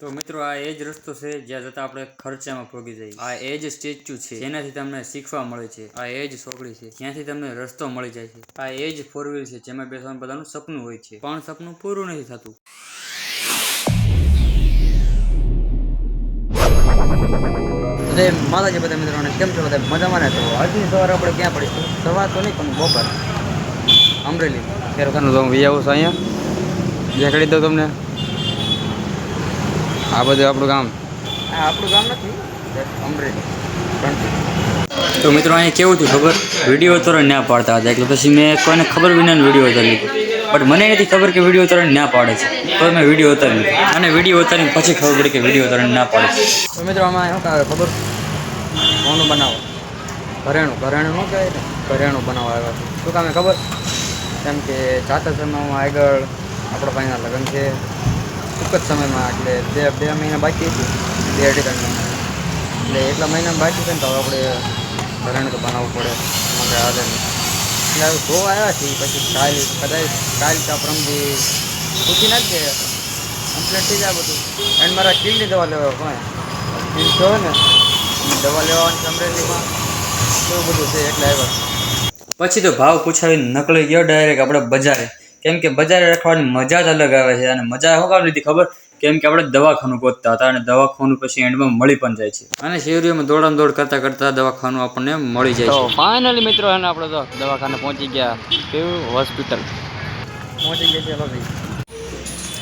તો મિત્રો આ એ જ રસ્તો છે જ્યાં જતા આપણે ખર્ચામાં પહોંચી જઈએ. આ એ જ સ્ટેચ્યુ છે જેનાથી તમને શીખવા મળે છે. આ એ જ ચોકડી છે જ્યાંથી તમને રસ્તો મળી જાય છે. આ એ જ 4 વ્હીલ છે જેમાં બેસવાનું બધાનું સપનું હોય છે, પણ સપનું પૂરું નથી થતું. માતાજી બધા મિત્રોને કેમ છો? બધા મજામાં ને? તો આજની સવારે આપણે ક્યાં પડીશું? સવાર તો નહીં પણ બપોર અમરેલી ફેરવાનું તો હું વી આવું છું. અહીંયા દેખાડી દઉં તમને. આ બધું આપણું ગામ. આપણું ગામ નથી, અમરેલી. તો મિત્રો અહીંયા કેવું થયું ખબર? વિડીયો ઉતારવા ના પાડતા હતા, એટલે પછી મેં કોઈને ખબર વિના વિડીયો ઉતારી લીધો. બટ મને નથી ખબર કે વિડીયો ઉતારવા ના પાડે છે, તો મેં વિડીયો ઉતારી લીધો. અને વિડીયો ઉતારીને પછી ખબર પડી કે વિડીયો ઉતારવા ના પાડે છે. તો મિત્રો આમાં શું કહે ખબર? કોનું બનાવો? ઘરેણું ન કહેવાય ને, ઘરેણું બનાવવા આવ્યા છે. શું કામે ખબર? કેમ કે જાતા સમયમાં આગળ આપણા ભાઈના લગ્ન છે, ટૂંક જ સમયમાં. એટલે બે મહિના બાકી હતી, 2-2.5 મહિના. એટલે એટલા મહિના બાકી છે ને, તો આપણે ઘરેણું તો બનાવવું પડે. એમાં કંઈ હાલે નહીં. એટલે હવે જોવા આવ્યા છીએ. પછી કાલ કાપ રમજી પૂછી નાખજે, કમ્પ્લીટ થઈ જાય બધું. એન્ડ મારા કિલની દવા લેવા હોય, કિલ જોવે ને દવા લેવાની અમરેલીમાં એવું બધું છે, એટલે આવ્યા. પછી તો ભાવ પૂછાવીને નકળી ગયો ડાયરેક્ટ આપણે બજારે. કેમ કે બજારે રખવાની મજા જ અલગ આવે છે. અને મજા શું કામ લીધી ખબર? કેમ કે આપણે દવાખાનું ગોતતા હતા, અને દવાખાનું પછી એન્ડમાં મળી પણ જાય છે. અને શેરીઓમાં દોડ કરતા દવાખાનું આપણને મળી જાય છે. ફાઇનલી મિત્રો એને આપણે તો દવાખાને પહોંચી ગયા. કેવું હોસ્પિટલ પહોંચી ગયા છે ભાઈ.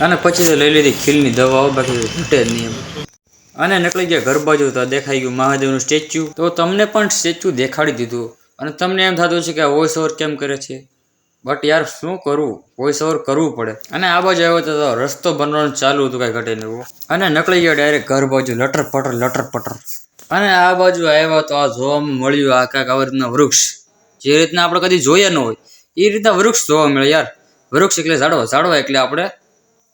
અને પછી તો લઈ લીધી ખીલની દવાઓ, બાકી ઘટે જ નહીં એમ. અને નીકળી ગયા ઘર બાજુ. તો દેખાઈ ગયું મહાદેવનું સ્ટેચ્યુ. તો તમને પણ સ્ટેચ્યુ દેખાડી દીધું. અને તમને એમ થતું છે કે આ વોઇસ ઓવર કેમ કરે છે? બટ યાર શું કરવું, વોઇસ ઓવર કરવું પડે. અને આ બાજુ આવ્યો તો રસ્તો બનવાનું ચાલુ હતું, કાંઈ ઘટે નહીં. અને નીકળી ગયો ડાયરેક્ટ ઘર બાજુ, લટર પટર. અને આ બાજુ આવ્યા તો આ જોવામાં મળ્યું આ કાંઈક આવી રીતના વૃક્ષ, જે રીતના આપણે કદી જોયા ન હોય એ રીતના વૃક્ષ જોવા મળે યાર. વૃક્ષ એટલે ઝાડવા એટલે આપણે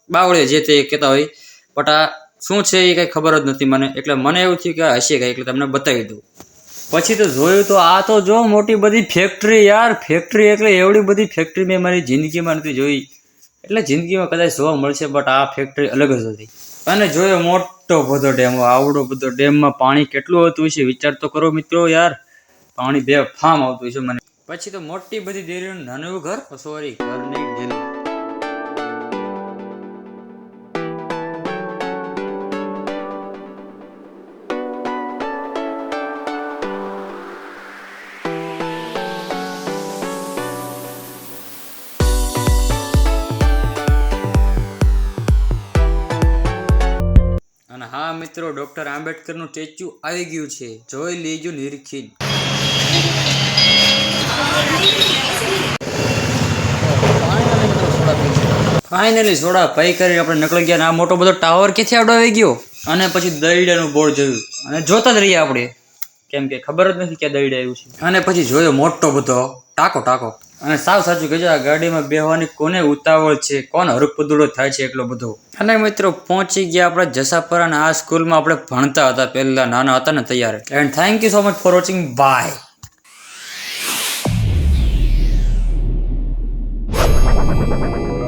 બાવળીએ જે તે કહેતા હોય. બટ આ શું છે એ કંઈ ખબર જ નથી મને. એટલે મને એવું થયું કે હશે કંઈ, એટલે તમને બતાવી દઉં. પછી તો જોયું તો આ તો જો મોટી બધી ફેક્ટરી યાર. ફેક્ટરી એટલે એવડી બધી ફેક્ટરી મેં મારી જિંદગીમાં નથી જોઈ. એટલે જિંદગીમાં કદાચ જોવા મળશે, બટ આ ફેક્ટરી અલગ જ હતી. અને જોયો મોટો બધો ડેમ. આવડો બધો ડેમમાં પાણી કેટલું હતું છે વિચાર તો કરો મિત્રો યાર. પાણી બે ફામ આવતું છે મને. પછી તો મોટી બધી ડેરીનું નાનું ઘર, સોરી ઘર નહીં ડેરી. અને હા મિત્રો, ડોક્ટર આંબેડકરનું સ્ટેચ્યુ આવી ગયું છે, જોઈ લેજો નિરીક્ષી. ફાઇનલી સોડા પૈ કરીને આપણે નીકળી ગયા. આ મોટો બધો ટાવર ક્યાંથી આવડો આવી ગયો. અને પછી દહીડાનું બોર્ડ જોયું અને જોતા જ રહ્યા આપણે, કેમ કે ખબર જ નથી ક્યાં દહીડા આવ્યું છે. અને પછી જોયો મોટો બધો ટાંકો. અને સાવ સાચું કહેજો, આ ગાડીમાં બેહવાની કોને ઉતાવળ છે, કોણ હરકપદુડો થાય છે એટલો બધો. અને મિત્રો પહોંચી ગયા આપણે જસાપર. અને આ સ્કૂલમાં આપણે ભણતા હતા પહેલા, નાના હતા ને તૈયાર. And thank you so much for watching. By.